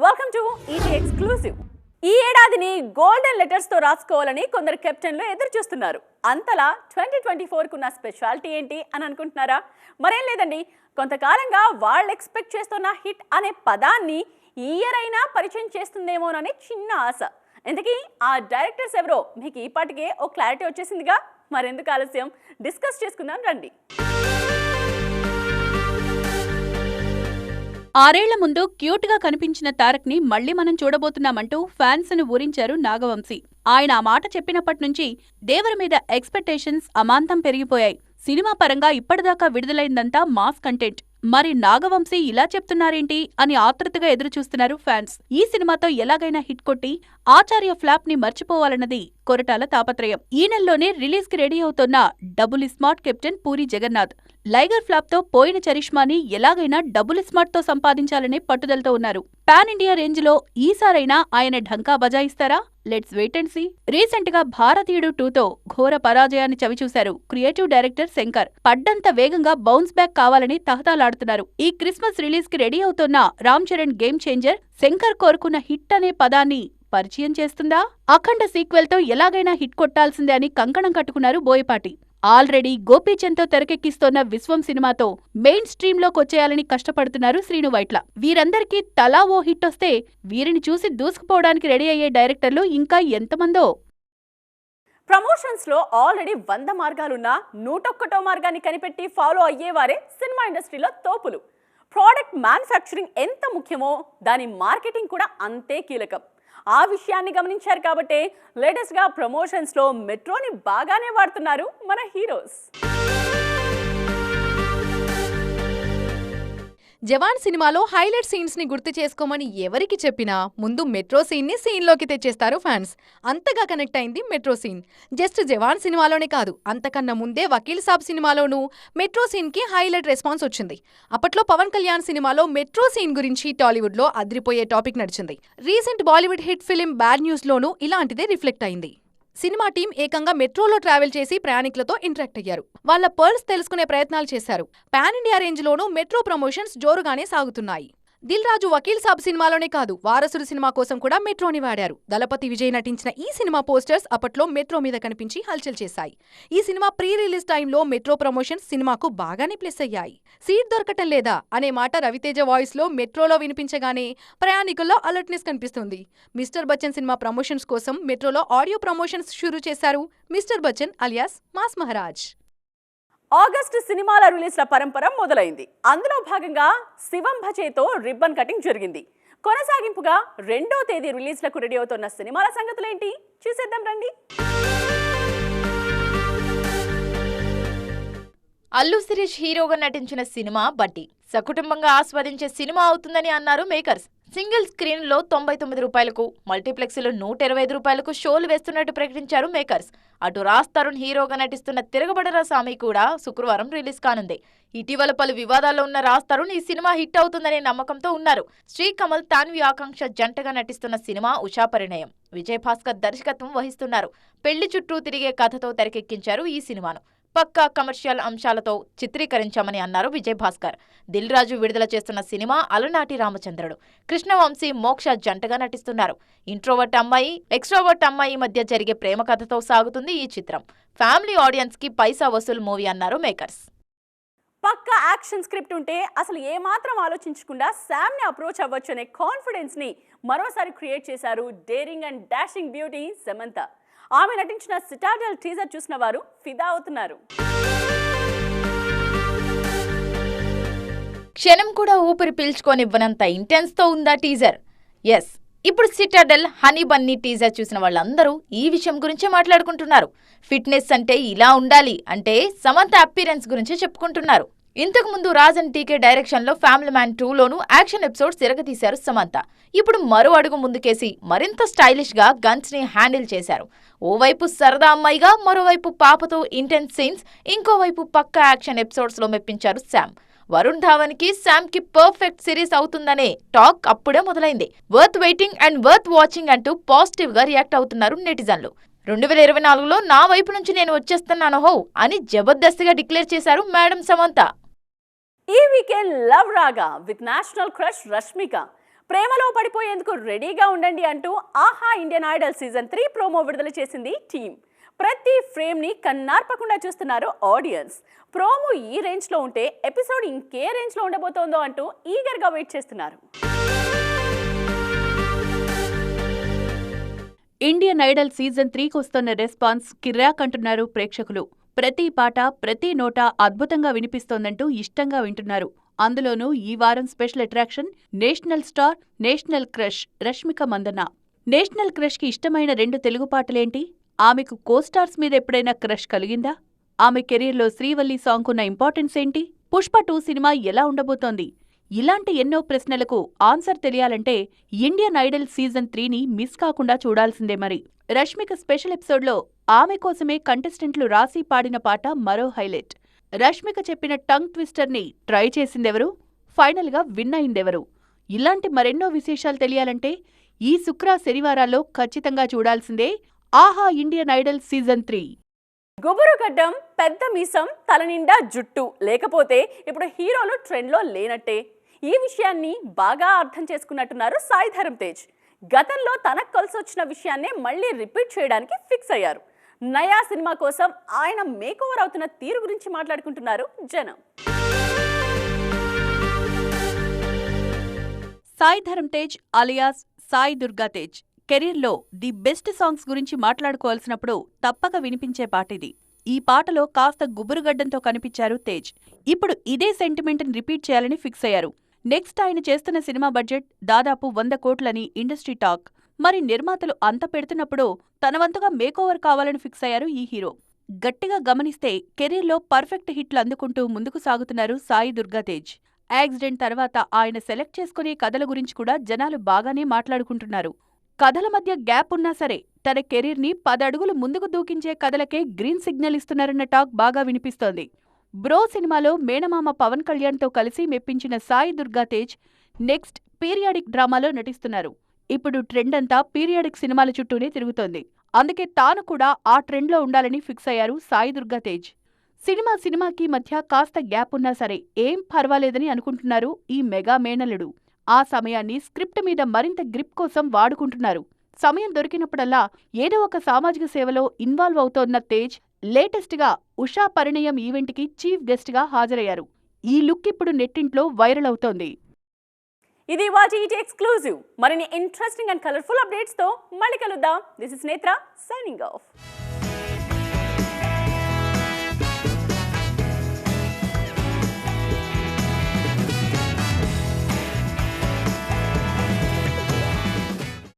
Welcome to ET exclusive. ఈ ఏడాదిని golden letters తో రాసుకోవాలని కొందరు కెప్టెన్లు ఎదురు చూస్తున్నారు. అంతలా 2024 కున్న స్పెషాలిటీ ఏంటి అని అనుకుంటున్నారా? మరేం లేదండి, కొంతకాలంగా వాళ్ళు ఎక్స్పెక్ట్ చేస్తున్న హిట్ అనే పదాన్ని ఈ ఇయర్ అయినా పరిచయం చేస్తుందేమోనని చిన్న ఆశ. ఎందుకీ ఆ డైరెక్టర్స్ ఎవరో మీకు ఈ పాటికే ఓ క్లారిటీ వచ్చేసిందిగా. మరెందుకు ఆలస్యం, డిస్కస్ చేసుకుందాం రండి. 6 ఏళ్ల ముందు క్యూట్ గా కనిపించిన తారక్ ని మళ్లీ మనం చూడబోతున్నామంటూ ఫ్యాన్స్ ను ఊరించారు నాగవంశీ. ఆయన ఆ మాట చెప్పినప్పటి నుంచి దేవర మీద ఎక్స్పెక్టేషన్స్ అమాంతం పెరిగిపోయాయి. సినిమా పరంగా ఇప్పటిదాకా విడుదలైందంతా మాస్ కంటెంట్. మరి నాగవంశీ ఇలా చెప్తున్నారేంటి అని ఆతృతగా ఎదురుచూస్తున్నారు ఫ్యాన్స్. ఈ సినిమాతో ఎలాగైనా హిట్ కొట్టి ఆచార్య ఫ్లాప్ ని మర్చిపోవాలన్నది కొరటాల తాపత్రయం. ఈ నెలలోనే రిలీజ్ కి రెడీ అవుతోన్న double smart captain Puri Jagannath Liger flop తో పోయిన చరిష్మాని ఎలాగైనా డబుల్ స్మార్ట్ తో సంపాదించాలనే పట్టుదలతో ఉన్నారు. పాన్ ఇండియా రేంజ్ లో ఈసారైనా ఆయన ఢంకా బజాయిస్తారా? Let's wait and see. Recent గా భారతీయుడు 2తో ఘోర పరాజయాన్ని చవిచూశారు క్రియేటివ్ డైరెక్టర్ శంకర్. పడ్డంత వేగంగా బౌన్స్ బ్యాక్ కావాలని తహతాలాడుతున్నారు. ఈ క్రిస్మస్ రిలీజ్ కి రెడీ అవుతోన్న రామ్ చరణ్ గేమ్ చేంజర్ శంకర్ కోరుకున్న హిట్ అనే పదాన్ని పరిచయం చేస్తుందా? అఖండ సీక్వెల్ తో ఎలాగైనా హిట్ కొట్టాల్సిందే అని కంకణం కట్టుకున్నారు బోయపాటి. ఆల్రెడీ గోపీచంద్ తో తెరకెక్కిస్తోన్న విశ్వం సినిమాతో మెయిన్ స్ట్రీమ్ లోకొచ్చేయాలని కష్టపడుతున్నారు శ్రీను వైట్ల. వీరందరికీ తలా ఓ హిట్ వస్తే వీరిని చూసి దూసుకుపోవడానికి రెడీ అయ్యే డైరెక్టర్లు ఇంకా ఎంతమందో. ప్రమోషన్స్ లో ఆల్రెడీ 100 మార్గాలున్నా 101వ మార్గాన్ని కనిపెట్టి ఫాలో అయ్యేవారే సినిమా ఇండస్ట్రీలో తోపులు. ప్రోడక్ట్ మ్యానుఫ్యాక్చరింగ్ ఎంత ముఖ్యమో దాని మార్కెటింగ్ కూడా అంతే కీలకం. ఆ విషయాన్ని గమనించారు కాబట్టే లేటెస్ట్ గా ప్రమోషన్స్ లో మెట్రోని బాగానే వాడుతున్నారు మన హీరోస్. జవాన్ సినిమాలో హైలైట్ సీన్స్ ని గుర్తు చేసుకోమని ఎవరికి చెప్పినా ముందు మెట్రో సీన్ ని సీన్ లోకి తెచ్చేస్తారు ఫ్యాన్స్. అంతగా కనెక్ట్ అయింది మెట్రో సీన్. జస్ట్ జవాన్ సినిమాలోనే కాదు, అంతకన్నా ముందే వకీల్ సాబ్ సినిమాలోనూ మెట్రో సీన్ కి హైలైట్ రెస్పాన్స్ వచ్చింది. అప్పట్లో పవన్ కళ్యాణ్ సినిమాలో మెట్రో సీన్ గురించి టాలీవుడ్ లో అదిరిపోయే టాపిక్ నడిచింది. Recent Bollywood hit film bad news లోనూ ఇలాంటిదే రిఫ్లెక్ట్ అయింది. సినిమా టీం ఏకంగా మెట్రోలో ట్రావెల్ చేసి ప్రయాణికులతో ఇంటరాక్ట్ అయ్యారు. వాళ్ళ పర్స్ తెలుసుకునే ప్రయత్నాలు చేశారు. పాన్ ఇండియా రేంజ్ లోనూ మెట్రో ప్రమోషన్స్ జోరుగానే సాగుతున్నాయి. దిల్ రాజు వకీల్ సాబ్ సినిమాలోనే కాదు, వారసుడు సినిమా కోసం కూడా మెట్రోని వాడారు. దళపతి విజయ్ నటించిన ఈ సినిమా పోస్టర్స్ అప్పట్లో మెట్రో మీద కనిపించి హల్చల్ చేశాయి. ఈ సినిమా ప్రీ రిలీజ్ టైంలో మెట్రో ప్రమోషన్స్ సినిమాకు బాగానే ప్లస్ అయ్యాయి. సీట్ దొరకటం లేదా అనే మాట రవితేజ వాయిస్ లో మెట్రోలో వినిపించగానే ప్రయాణికుల్లో అలర్ట్నెస్ కనిపిస్తుంది. మిస్టర్ బచ్చన్ సినిమా ప్రమోషన్స్ కోసం మెట్రోలో ఆడియో ప్రమోషన్స్ షురూ చేశారు mister Bachchan alias mass Maharaj. August సినిమాల రిలీజ్ల పరంపర మొదలైంది. అందులో భాగంగా శివం భజేతో రిబ్బన్ కటింగ్ జరిగింది. కొనసాగింపుగా 2వ తేదీ రిలీజ్లకు రెడీ అవుతున్న సినిమాల సంగతులేంటి చూసేద్దాం రండి. అల్లు శిరీష్ హీరోగా నటించిన సినిమా బడ్డీ సకుటుంబంగా ఆస్వాదించే సినిమా అవుతుందని అన్నారు మేకర్స్. సింగిల్ స్క్రీన్ లో 99 రూపాయలకు, మల్టీప్లెక్స్ లో 125 రూపాయలకు షోలు వేస్తున్నట్టు ప్రకటించారు మేకర్స్. అటు రాజ్ తరుణ్ హీరోగా నటిస్తున్న తిరగబడరా సామి కూడా శుక్రవారం రిలీజ్ కానుంది. ఇటీవల పలు వివాదాల్లో ఉన్న రాజ్ తరుణ్ ఈ సినిమా హిట్ అవుతుందనే నమ్మకంతో ఉన్నారు. శ్రీకమల్, తాన్వి ఆకాంక్ష జంటగా నటిస్తున్న సినిమా ఉషా పరిణయం. విజయ్ భాస్కర్ దర్శకత్వం వహిస్తున్నారు. పెళ్లి చుట్టూ తిరిగే కథతో తెరకెక్కించారు ఈ సినిమాను. పక్కా కమర్షియల్ అంశాలతో చిత్రీకరించామని అన్నారు విజయ్ భాస్కర్. దిల్ రాజు విడుదల చేస్తున్న సినిమా అలనాటి రామచంద్రుడు. కృష్ణవంశీ, మోక్ష జంటగా నటిస్తున్నారు. ఇంట్రోవర్ట్ అమ్మాయి, ఎక్స్ట్రోవర్ట్ అమ్మాయి మధ్య జరిగే ప్రేమ కథతో సాగుతుంది ఈ చిత్రం. ఫ్యామిలీ ఆడియన్స్ కి పైసా వసూలు మూవీ అన్నారు మేకర్స్. పక్కా యాక్షన్ స్క్రిప్ట్ ఉంటే అసలు ఏమాత్రం ఆలోచించకుండా శామ్ ని అప్రోచ్ అవ్వచ్చు అనే కాన్ఫిడెన్స్ ని మరోసారి క్రియేట్ చేశారు daring and dashing beauty Samantha. ఆమె నటించిన సిటాడెల్ టీజర్ చూసిన వారు ఫిదా అవుతున్నారు. క్షణం కూడా ఊపిరి పీల్చుకోనివ్వనంత ఇంటెన్స్ తో ఉందా టీజర్? ఎస్, ఇప్పుడు సిటాడెల్ హనీ బన్నీ టీజర్ చూసిన వాళ్ళందరూ ఈ విషయం గురించే మాట్లాడుకుంటున్నారు. ఫిట్నెస్ అంటే ఇలా ఉండాలి అంటే సమంత అపీరెన్స్ గురించి చెప్పుకుంటున్నారు. ఇంతకు ముందు రాజ్ అండ్ టీకే డైరెక్షన్ లో ఫ్యామిలీ మ్యాన్ 2లోనూ యాక్షన్ ఎపిసోడ్స్ తిరగతీశారు సమంత. ఇప్పుడు మరో అడుగు ముందుకేసి మరింత స్టైలిష్ గా గన్స్ ని హ్యాండిల్ చేశారు. ఓవైపు సరదా అమ్మాయిగా, మరోవైపు పాపతో ఇంటెన్స్ సీన్స్, ఇంకోవైపు పక్కా యాక్షన్ ఎపిసోడ్స్ లో మెప్పించారు శామ్. వరుణ్ ధావన్ కి శామ్ కి పర్ఫెక్ట్ సిరీస్ అవుతుందనే టాక్ అప్పుడే మొదలైంది. Worth waiting and worth watching అంటూ పాజిటివ్ గా రియాక్ట్ అవుతున్నారు నెటిజన్లు. 2024లో నా వైపు నుంచి నేను వచ్చేస్తున్నాను హో అని జబర్దస్తిగా డిక్లేర్ చేశారు మేడం సమంత. ఈ వీకెండ్ లవ్ రాగా విత్ నేషనల్ క్రష్ రష్మిక. ప్రేమలో పడిపోయేందుకు రెడీగా ఉండండి అంటూ ఆహా ఇండియన్ ఐడల్ సీజన్ 3 ప్రోమో విడుదల చేసింది టీమ్. ప్రతి ఫ్రేమ్ని కన్నార్పకుండా చూస్తున్నారు ఆడియన్స్. ప్రోమో ఈ రేంజ్లో ఉంటే ఎపిసోడ్ ఇంకే రేంజ్లో ఉండబోతోందో అంటూ ఈగర్గా వెయిట్ చేస్తున్నారు. ఇండియన్ ఐడల్ సీజన్ 3కి వస్తున్న రెస్పాన్స్ కిర్రాక్ అంటున్నారు ప్రేక్షకులు. ప్రతి పాట ప్రతి నోట అద్భుతంగా వినిపిస్తోందంటూ ఇష్టంగా వింటున్నారు. అందులోనూ ఈ వారం special attraction national star, national crush Rashmika Mandanna. National క్రష్కి ఇష్టమైన 2 తెలుగు పాటలేంటి? ఆమెకు కోస్టార్స్ మీద ఎప్పుడైనా క్రష్ కలిగిందా? ఆమె కెరీర్లో శ్రీవల్లి సాంగ్కున్న ఇంపార్టెన్స్ ఏంటి? పుష్ప 2 సినిమా ఎలా ఉండబోతోంది? ఇలాంటి ఎన్నో ప్రశ్నలకు ఆన్సర్ తెలియాలంటే ఇండియన్ ఐడల్ సీజన్ 3ని మిస్ కాకుండా చూడాల్సిందే మరి. రష్మిక స్పెషల్ ఎపిసోడ్లో ఆమె కోసమే కంటెస్టెంట్లు రాసి పాడిన పాట మరో హైలైట్. రష్మిక చెప్పిన టంగ్ ట్విస్టర్ని ట్రై చేసిందెవరు? ఫైనల్గా విన్ అయిందెవరు? ఇలాంటి మరెన్నో విశేషాలు తెలియాలంటే ఈ శనివారాల్లో ఖచ్చితంగా చూడాల్సిందే ఆహా ఇండియన్ ఐడల్ సీజన్ 3. గుబురు గడ్డం, పెద్ద మీసం, తలనిండా జుట్టు లేకపోతే ఇప్పుడు హీరోలు ట్రెండ్లో లేనట్టే. ఈ విషయాన్ని బాగా అర్థం చేసుకున్నట్టున్నారు సాయి ధరమ్ తేజ్. గతంలో తనకు కలిసొచ్చిన విషయాన్నే మళ్ళీ రిపీట్ చేయడానికి ఫిక్స్ అయ్యారు. నయా సినిమా కోసం ఆయన మేకోవర్ అవుతున్న తీరు గురించి మాట్లాడుకుంటున్నారు జనం. సాయి ధరమ్ తేజ్ అలియాస్ సాయి దుర్గా తేజ్ కెరీర్లో ది బెస్ట్ సాంగ్స్ గురించి మాట్లాడుకోవాల్సినప్పుడు తప్పక వినిపించే పాటిది. ఈ పాటలో కాస్త గుబురుగడ్డంతో కనిపించారు తేజ్. ఇప్పుడు ఇదే సెంటిమెంట్ని రిపీట్ చేయాలని ఫిక్స్ అయ్యారు. నెక్స్ట్ ఆయన చేస్తున్న సినిమా బడ్జెట్ దాదాపు 100 కోట్లని ఇండస్ట్రీ టాక్. మరి నిర్మాతలు అంత పెడుతున్నప్పుడు తన వంతుగా మేకోవర్ కావాలని ఫిక్స్ అయ్యారు ఈ హీరో. గట్టిగా గమనిస్తే కెరీర్లో పర్ఫెక్ట్ హిట్లు అందుకుంటూ ముందుకు సాగుతున్నారు సాయి దుర్గా తేజ్. యాక్సిడెంట్ తర్వాత ఆయన సెలెక్ట్ చేసుకునే కథల గురించి కూడా జనాలు బాగానే మాట్లాడుకుంటున్నారు. కథల మధ్య గ్యాప్ ఉన్నా సరే తన కెరీర్ని 10 అడుగులు ముందుకు దూకించే కథలకే గ్రీన్ సిగ్నల్ ఇస్తున్నారన్న టాక్ బాగా వినిపిస్తోంది. బ్రో సినిమాలో మేనమామ పవన్ కళ్యాణ్తో కలిసి మెప్పించిన సాయి దుర్గా తేజ్ నెక్స్ట్ పీరియాడిక్ డ్రామాలో నటిస్తున్నారు. ఇప్పుడు ట్రెండ్ అంతా పీరియాడిక్ సినిమాల చుట్టూనే తిరుగుతోంది. అందుకే తాను కూడా ఆ ట్రెండ్లో ఉండాలని ఫిక్స్ అయ్యారు సాయి దుర్గా తేజ్. సినిమాకి మధ్య కాస్త గ్యాప్ ఉన్నా సరే ఏం పర్వాలేదని అనుకుంటున్నారు ఈ మెగా మేనల్లుడు. ఆ సమయాన్ని స్క్రిప్ట్ మీద మరింత గ్రిప్ కోసం వాడుకుంటున్నారు. సమయం దొరికినప్పుడల్లా ఏదో ఒక సామాజిక సేవలో ఇన్వాల్వ్ అవుతోన్న తేజ్ లేటెస్ట్గా ఉషా పరిణయం ఈవెంట్కి చీఫ్ గెస్ట్గా హాజరయ్యారు. ఈ లుక్ ఇప్పుడు నెట్టింట్లో వైరల్ అవుతోంది. ఇది వాటి ఎక్స్క్లూజివ్. మరిన్ని ఇంట్రెస్టింగ్ అండ్ కలర్ఫుల్ అప్డేట్స్తో మళ్ళీ కలుద్దాం. దిస్ ఇస్ నేత్ర సైనింగ్ ఆఫ్.